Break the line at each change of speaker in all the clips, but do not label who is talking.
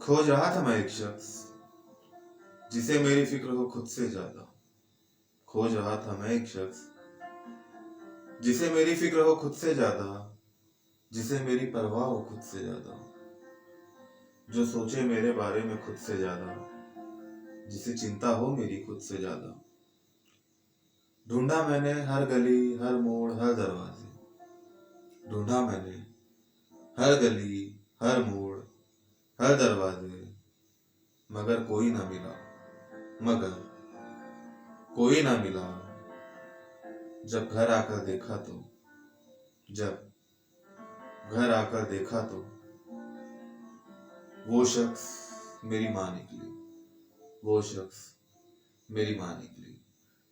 खोज रहा था मैं एक शख्स जिसे मेरी फिक्र हो खुद से ज्यादा। खोज रहा था मैं एक शख्स जिसे मेरी फिक्र हो खुद से ज्यादा, जिसे मेरी परवाह हो खुद से ज्यादा, जो सोचे मेरे बारे में खुद से ज्यादा, जिसे चिंता हो मेरी खुद से ज्यादा। ढूंढा मैंने हर गली हर मोड़ हर दरवाजे, ढूंढा मैंने हर गली हर मोड़ हर दरवाजे, मगर कोई ना मिला, मगर कोई ना मिला। जब घर आकर देखा तो, जब घर आकर देखा तो वो शख्स मेरी माँ निकली, वो शख्स मेरी माँ निकली।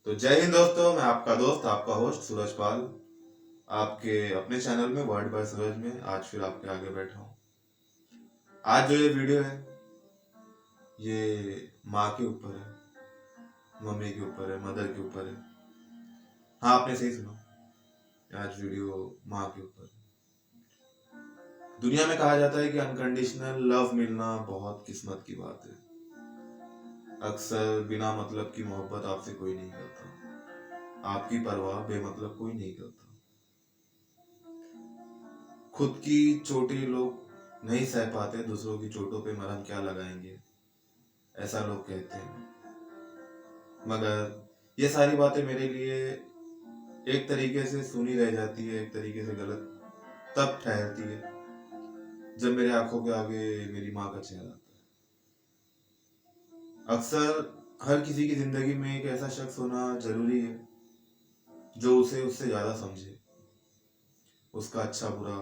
तो जय हिंद दोस्तों, मैं आपका दोस्त आपका होस्ट सूरज पाल, आपके अपने चैनल में वर्ड बाय सूरज में आज फिर आपके आगे बैठा हूँ। आज जो ये वीडियो है ये माँ के ऊपर है, मम्मी के ऊपर है, मदर के ऊपर है। हाँ, आपने सही सुना, आज वीडियो माँ के ऊपर है। दुनिया में कहा जाता है कि अनकंडीशनल लव मिलना बहुत किस्मत की बात है। अक्सर बिना मतलब की मोहब्बत आपसे कोई नहीं करता, आपकी परवाह बेमतलब कोई नहीं करता। खुद की चोटें लोग नहीं सह पाते, दूसरों की चोटों पे मरहम क्या लगाएंगे, ऐसा लोग कहते हैं। मगर ये सारी बातें मेरे लिए एक तरीके से सुनी रह जाती है, एक तरीके से गलत तब ठहरती है जब मेरे आंखों के आगे मेरी माँ का चेहरा आता है। अक्सर हर किसी की जिंदगी में एक ऐसा शख्स होना जरूरी है जो उसे उससे ज्यादा समझे, उसका अच्छा बुरा।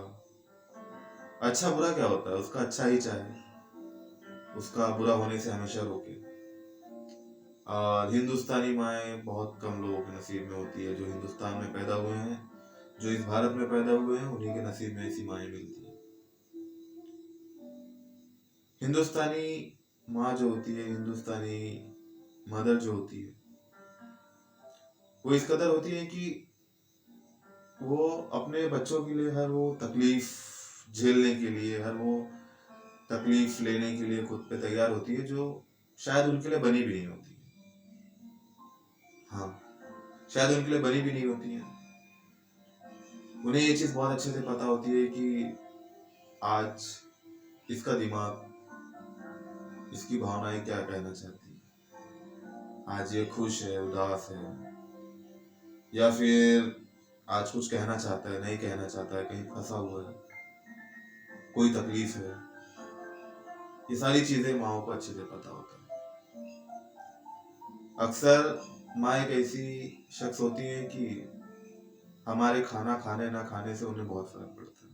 अच्छा बुरा क्या होता है, उसका अच्छा ही चाहे, उसका बुरा होने से हमेशा रोके। और हिंदुस्तानी माएँ बहुत कम लोगों के नसीब में होती है। जो हिंदुस्तान में पैदा हुए हैं, जो इस भारत में पैदा हुए हैं, उन्हीं के नसीब में ऐसी माएँ मिलती हैं। हिंदुस्तानी माँ जो होती है, हिंदुस्तानी मदर जो होती है, वो इस कदर होती है कि वो अपने बच्चों के लिए हर वो तकलीफ झेलने के लिए, हर वो तकलीफ लेने के लिए खुद पे तैयार होती है जो शायद उनके लिए बनी भी नहीं होती है। हाँ, शायद उनके लिए बनी भी नहीं होती है। उन्हें ये चीज़ बहुत अच्छे से पता होती है कि आज इसका दिमाग, इसकी भावनाएं क्या कहना चाहती है। आज ये खुश है, उदास है, या फिर आज कुछ कहना चाहता है, नहीं कहना चाहता है, कहीं फंसा हुआ है, कोई तकलीफ है। ये सारी चीजें माओ को अच्छे से पता होता है। अक्सर माँ एक ऐसी शख्स होती है कि हमारे खाना खाने ना खाने से उन्हें बहुत फर्क पड़ता है।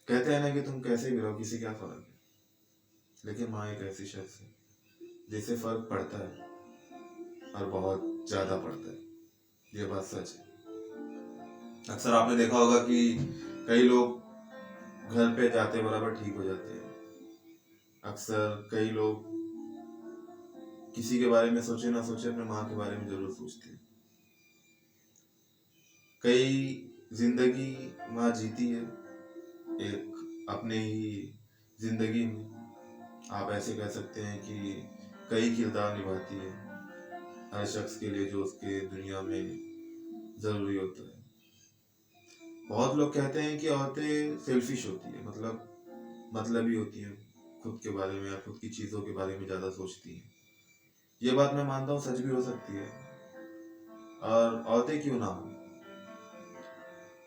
कहते हैं ना कि तुम कैसे भी रहो, किसी क्या फर्क है। लेकिन माँ एक ऐसी शख्स है जिससे फर्क पड़ता है, और बहुत ज्यादा पड़ता है। ये बात सच है। अक्सर आपने देखा होगा कि कई लोग घर पे जाते बराबर ठीक हो जाते हैं। अक्सर कई लोग किसी के बारे में सोचे ना सोचे अपने माँ के बारे में जरूर सोचते हैं। कई जिंदगी माँ जीती है एक अपने ही जिंदगी में। आप ऐसे कह सकते हैं कि कई किरदार निभाती है हर शख्स के लिए जो उसके दुनिया में जरूरी होता है। बहुत लोग कहते हैं कि औरतें सेल्फिश होती है, मतलबी होती है, खुद के बारे में या खुद की चीज़ों के बारे में ज़्यादा सोचती हैं। ये बात मैं मानता हूँ सच भी हो सकती है, और औरतें क्यों ना हो।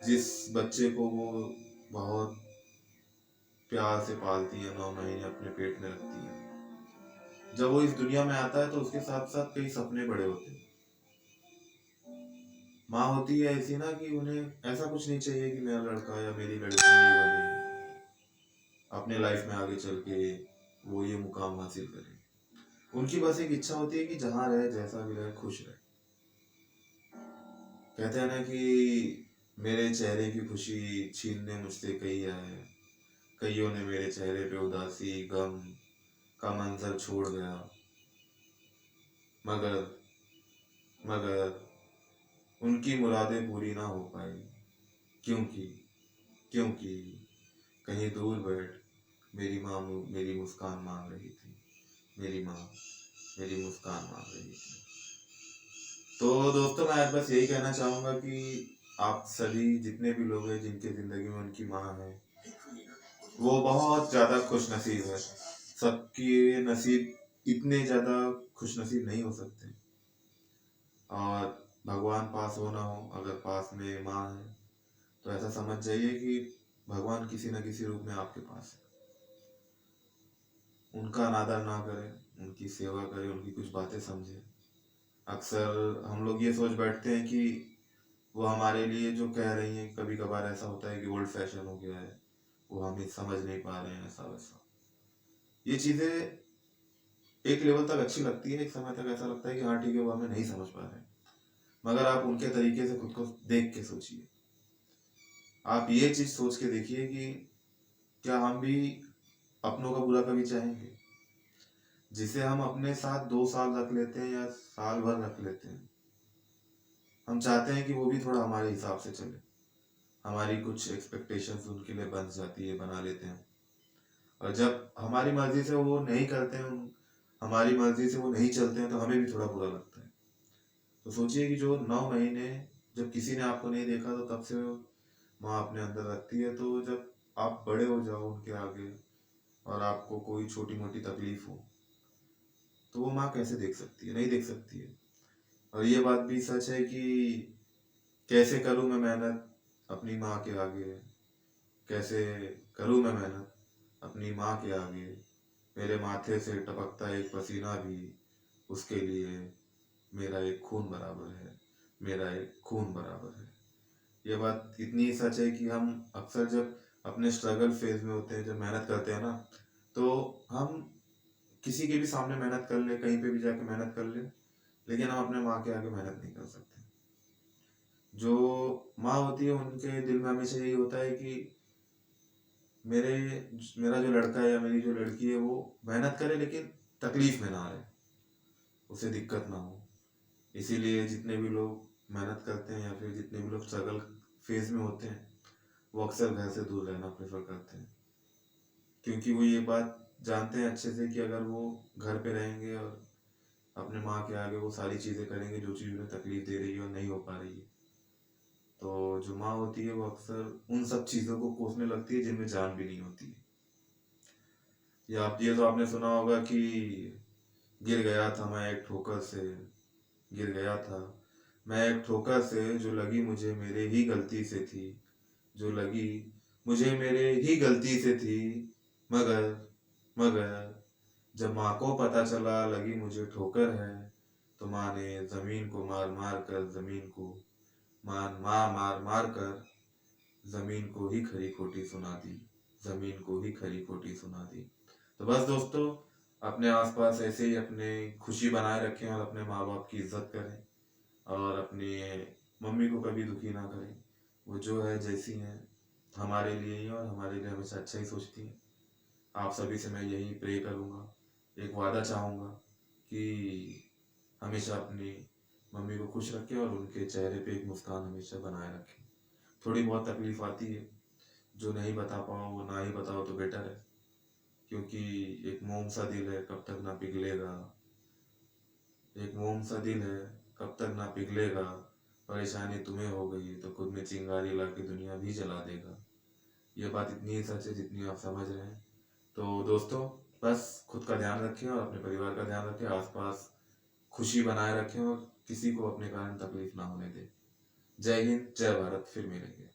जिस बच्चे को वो बहुत प्यार से पालती है, 9 महीने अपने पेट में रखती है, जब वो इस दुनिया में आता है तो उसके साथ साथ कई सपने बड़े होते हैं। माँ होती है ऐसी ना कि उन्हें ऐसा कुछ नहीं चाहिए कि मेरा लड़का या मेरी लड़की ये बने, अपने लाइफ में आगे चल के वो ये मुकाम हासिल करे। उनकी बस एक इच्छा होती है कि जहाँ रहे, जैसा भी रहे, खुश रहे। कहते हैं ना कि मेरे चेहरे की खुशी छीनने मुझसे कई आए, कईयों ने मेरे चेहरे पे उदासी गम का मंजर छोड़ गया। मगर मगर उनकी मुरादें पूरी ना हो पाई, क्योंकि क्योंकि कहीं दूर बैठ मेरी मुस्कान मांग रही थी, मेरी माँ मेरी मुस्कान मांग रही थी। तो दोस्तों, मैं आज बस यही कहना चाहूँगा कि आप सभी जितने भी लोग हैं जिनकी ज़िंदगी में उनकी माँ है, वो बहुत ज़्यादा खुशनसीब है। सबके नसीब इतने ज़्यादा खुशनसीब नहीं हो सकते। और भगवान पास हो ना हो, अगर पास में माँ है तो ऐसा समझ जाइए कि भगवान किसी न किसी रूप में आपके पास है। उनका अनादर ना करें, उनकी सेवा करें, उनकी कुछ बातें समझें। अक्सर हम लोग ये सोच बैठते हैं कि वो हमारे लिए जो कह रही हैं, कभी कभार ऐसा होता है कि ओल्ड फैशन हो गया है, वो हमें समझ नहीं पा रहे हैं, ऐसा वैसा। ये चीज़ें एक लेवल तक अच्छी लगती है, एक समय तक ऐसा लगता है कि हाँ ठीक है, वो हमें नहीं समझ पा रहे हैं। मगर आप उनके तरीके से खुद को देख के सोचिए। आप ये चीज़ सोच के देखिए कि क्या हम भी अपनों का बुरा कभी चाहेंगे? जिसे हम अपने साथ 2 साल रख लेते हैं या साल भर रख लेते हैं, हम चाहते हैं कि वो भी थोड़ा हमारे हिसाब से चले। हमारी कुछ एक्सपेक्टेशंस उनके लिए बन जाती है, बना लेते हैं। और जब हमारी मर्जी से वो नहीं करते हैं, हमारी मर्जी से वो नहीं चलते हैं, तो हमें भी थोड़ा बुरा लगता है। तो सोचिए कि जो 9 महीने जब किसी ने आपको नहीं देखा, तो तब से माँ अपने अंदर रखती है। तो जब आप बड़े हो जाओ उनके आगे और आपको कोई छोटी मोटी तकलीफ हो, तो वो माँ कैसे देख सकती है? नहीं देख सकती है। और ये बात भी सच है कि कैसे करूँ मैं मेहनत अपनी माँ के आगे, कैसे करूँ मैं मेहनत अपनी माँ के आगे, मेरे माथे से टपकता एक पसीना भी उसके लिए मेरा एक खून बराबर है, मेरा एक खून बराबर है। ये बात इतनी सच है कि हम अक्सर जब अपने स्ट्रगल फेज में होते हैं, जब मेहनत करते हैं ना, तो हम किसी के भी सामने मेहनत कर ले, कहीं पे भी जाके मेहनत कर ले, लेकिन हम अपने माँ के आगे मेहनत नहीं कर सकते। जो माँ होती है उनके दिल में हमेशा यही होता है कि मेरे मेरा जो लड़का है या मेरी जो लड़की है वो मेहनत करे, लेकिन तकलीफ में ना रहे, उसे दिक्कत ना हो। इसीलिए जितने भी लोग मेहनत करते हैं या फिर जितने भी लोग स्ट्रगल फेज में होते हैं, वो अक्सर घर से दूर रहना प्रेफर करते हैं, क्योंकि वो ये बात जानते हैं अच्छे से कि अगर वो घर पे रहेंगे और अपने माँ के आगे वो सारी चीज़ें करेंगे जो चीज़ उन्हें तकलीफ दे रही है और नहीं हो पा रही है, तो जो माँ होती है वो अक्सर उन सब चीज़ों को कोसने लगती है जिनमें जान भी नहीं होती है। या आप ये तो आपने सुना होगा कि गिर गया था मैं एक ठोकर से, गिर गया था मैं एक ठोकर से, जो लगी मुझे मेरे ही गलती से थी, जो लगी मुझे मेरे ही गलती से थी। मगर मगर जब माँ को पता चला लगी मुझे ठोकर है, तो माँ ने जमीन को मार मार कर जमीन को मार मार कर जमीन को ही खरी खोटी सुना दी, जमीन को ही खरी खोटी सुना दी। तो बस दोस्तों, अपने आसपास ऐसे ही अपने खुशी बनाए रखें और अपने माँ बाप की इज्जत करें और अपनी मम्मी को कभी दुखी ना करें। वो जो है जैसी हैं हमारे लिए ही, और हमारे लिए हमेशा अच्छा ही सोचती हैं। आप सभी से मैं यही प्रे करूँगा, एक वादा चाहूँगा कि हमेशा अपनी मम्मी को खुश रखें और उनके चेहरे पे एक मुस्कान हमेशा बनाए रखें। थोड़ी बहुत तकलीफ आती है, जो नहीं बता पाओ वो ना ही बताओ तो बेटर है, क्योंकि एक मोम सा दिल है कब तक ना पिघलेगा, एक मोम सा दिल है कब तक ना पिघलेगा, परेशानी तुम्हें हो गई तो खुद में चिंगारी ला के दुनिया भी जला देगा। ये बात इतनी ही सच है जितनी आप समझ रहे हैं। तो दोस्तों, बस खुद का ध्यान रखें और अपने परिवार का ध्यान रखें, आसपास खुशी बनाए रखें और किसी को अपने कारण तकलीफ ना होने दें। जय हिंद, जय भारत, फिर मिलेंगे।